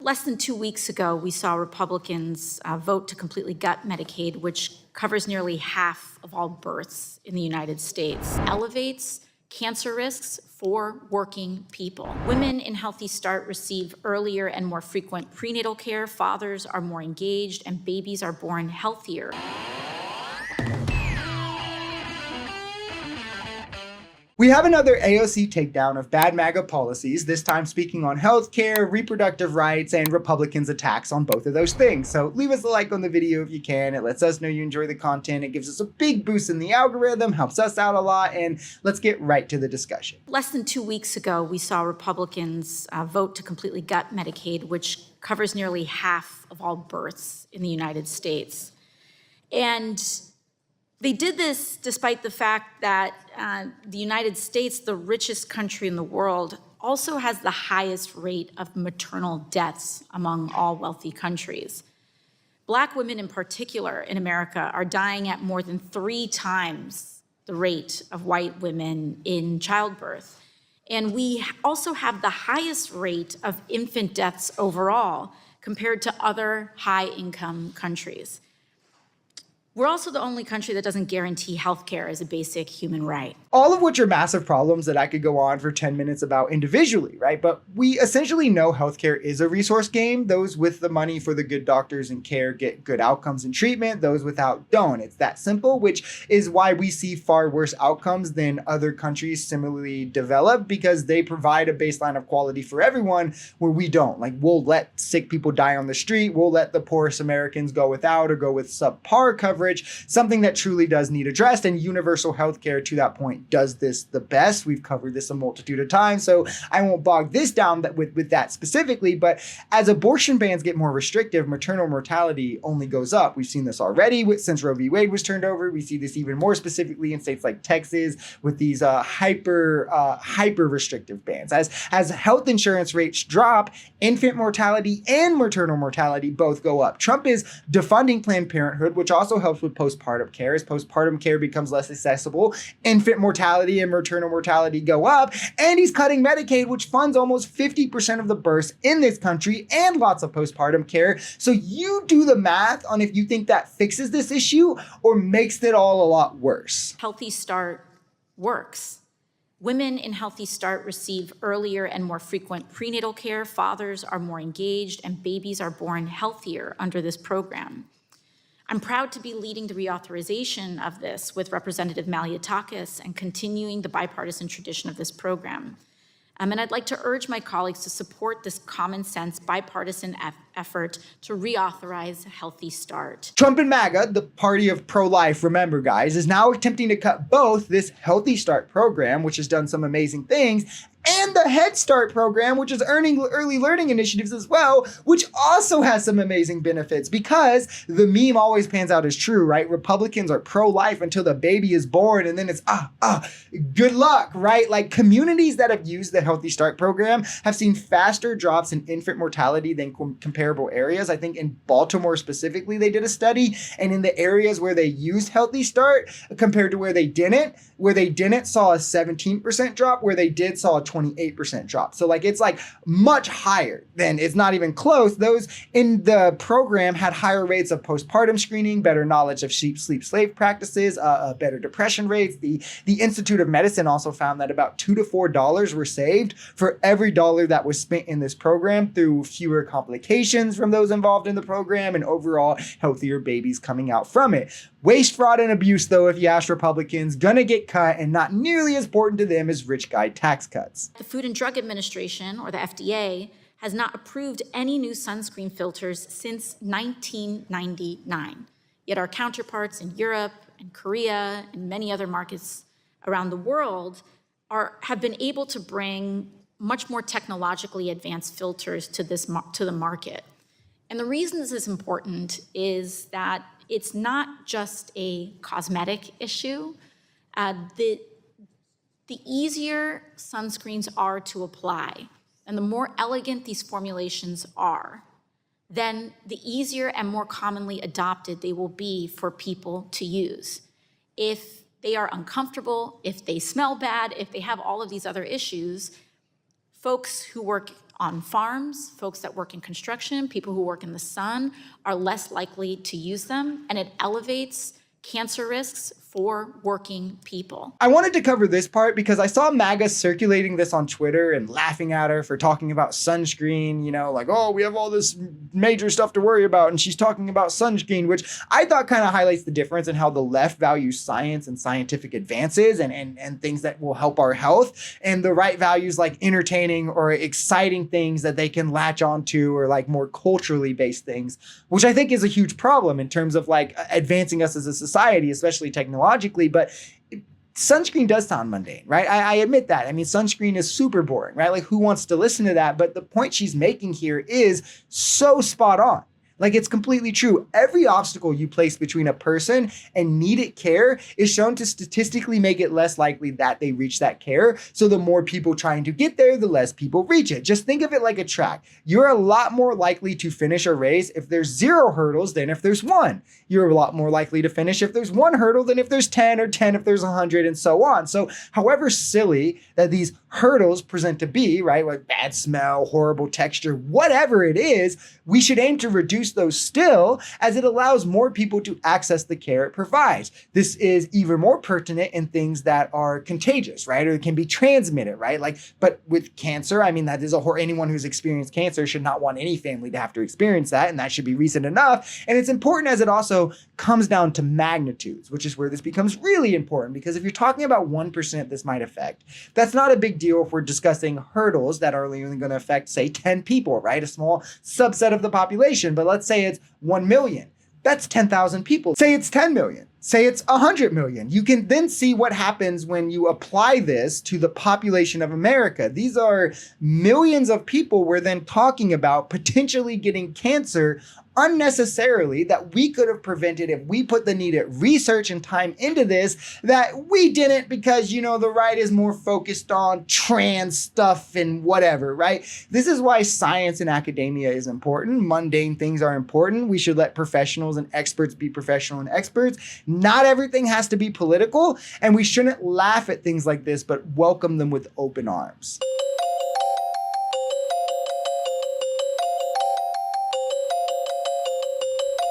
Less than 2 weeks ago, we saw Republicans vote to completely gut Medicaid, which covers nearly half of all births in the United States, elevates cancer risks for working people. Women in Healthy Start receive earlier and more frequent prenatal care, fathers are more engaged, and babies are born healthier. We have another AOC takedown of bad MAGA policies, this time speaking on healthcare, reproductive rights, and Republicans' attacks on both of those things. So leave us a like on the video if you can. It lets us know you enjoy the content. It gives us a big boost in the algorithm, helps us out a lot, and let's get right to the discussion. Less than 2 weeks ago, we saw Republicans vote to completely gut Medicaid, which covers nearly half of all births in the United States. And they did this despite the fact that the United States, the richest country in the world, also has the highest rate of maternal deaths among all wealthy countries. Black women in particular in America are dying at more than 3 times the rate of white women in childbirth. And we also have the highest rate of infant deaths overall compared to other high-income countries. We're also the only country that doesn't guarantee healthcare as a basic human right. All of which are massive problems that I could go on for 10 minutes about individually, right? But we essentially know healthcare is a resource game. Those with the money for the good doctors and care get good outcomes and treatment. Those without don't. It's that simple, which is why we see far worse outcomes than other countries similarly developed, because they provide a baseline of quality for everyone where we don't. Like, we'll let sick people die on the street. We'll let the poorest Americans go without or go with subpar coverage, something that truly does need addressed. And universal healthcare, to that point, does this the best. We've covered this a multitude of times, so I won't bog this down with that specifically. But as abortion bans get more restrictive, maternal mortality only goes up. We've seen this already since Roe v. Wade was turned over. We see this even more specifically in states like Texas with these hyper restrictive bans. As health insurance rates drop, infant mortality and maternal mortality both go up. Trump is defunding Planned Parenthood, which also helps with postpartum care. As postpartum care becomes less accessible, infant mortality and maternal mortality go up, and he's cutting Medicaid, which funds almost 50% of the births in this country and lots of postpartum care. So you do the math on if you think that fixes this issue or makes it all a lot worse. Healthy Start works. Women in Healthy Start receive earlier and more frequent prenatal care, fathers are more engaged, and babies are born healthier under this program. I'm proud to be leading the reauthorization of this with Representative Malliotakis and continuing the bipartisan tradition of this program. And I'd like to urge my colleagues to support this common sense bipartisan effort to reauthorize Healthy Start. Trump and MAGA, the party of pro-life, remember guys, is now attempting to cut both this Healthy Start program, which has done some amazing things, and the Head Start program, which is early learning initiatives as well, which also has some amazing benefits, because the meme always pans out as true, right? Republicans are pro-life until the baby is born, and then it's, good luck, right? Like, communities that have used the Healthy Start program have seen faster drops in infant mortality than comparable areas. I think in Baltimore specifically, they did a study, and in the areas where they used Healthy Start compared to where they didn't saw a 17% drop, where they did saw a 28% drop. So like, it's like much higher than, it's not even close. Those in the program had higher rates of postpartum screening, better knowledge of sleep-slave practices, better depression rates. The Institute of Medicine also found that about $2 to $4 were saved for every dollar that was spent in this program, through fewer complications from those involved in the program and overall healthier babies coming out from it. Waste, fraud, and abuse, though, if you ask Republicans, gonna get cut, and not nearly as important to them as rich guy tax cuts. The Food and Drug Administration, or the FDA, has not approved any new sunscreen filters since 1999. Yet our counterparts in Europe and Korea and many other markets around the world have been able to bring much more technologically advanced filters to the market. And the reason this is important is that it's not just a cosmetic issue. The easier sunscreens are to apply, and the more elegant these formulations are, then the easier and more commonly adopted they will be for people to use. If they are uncomfortable, if they smell bad, if they have all of these other issues, folks who work on farms, folks that work in construction, people who work in the sun are less likely to use them, and it elevates cancer risks for working people. I wanted to cover this part because I saw MAGA circulating this on Twitter and laughing at her for talking about sunscreen, you know, like, oh, we have all this major stuff to worry about, and she's talking about sunscreen, which I thought kind of highlights the difference in how the left values science and scientific advances and things that will help our health, and the right values like entertaining or exciting things that they can latch onto, or like more culturally based things, which I think is a huge problem in terms of like advancing us as a society, especially technologically. But sunscreen does sound mundane, right? I admit that. I mean, sunscreen is super boring, right? Like, who wants to listen to that? But the point she's making here is so spot on. Like, it's completely true. Every obstacle you place between a person and needed care is shown to statistically make it less likely that they reach that care. So the more people trying to get there, the less people reach it. Just think of it like a track. You're a lot more likely to finish a race if there's 0 hurdles than if there's 1. You're a lot more likely to finish if there's 1 hurdle than if there's 10, or 10 if there's 100, and so on. So however silly that these hurdles present to be, right? Like bad smell, horrible texture, whatever it is, we should aim to reduce those still, as it allows more people to access the care it provides. This is even more pertinent in things that are contagious, right? Or can be transmitted, right? Like, but with cancer, I mean, that is anyone who's experienced cancer should not want any family to have to experience that, and that should be reason enough. And it's important as it also comes down to magnitudes, which is where this becomes really important, because if you're talking about 1% this might affect, that's not a big deal if we're discussing hurdles that are only going to affect, say, 10 people, right? A small subset of the population. But let's say it's 1 million. That's 10,000 people. Say it's 10 million. Say it's 100 million. You can then see what happens when you apply this to the population of America. These are millions of people we're then talking about potentially getting cancer unnecessarily, that we could have prevented if we put the needed research and time into this, that we didn't because, you know, the right is more focused on trans stuff and whatever, right? This is why science and academia is important. Mundane things are important. We should let professionals and experts be professional and experts. Not everything has to be political, and we shouldn't laugh at things like this, but welcome them with open arms.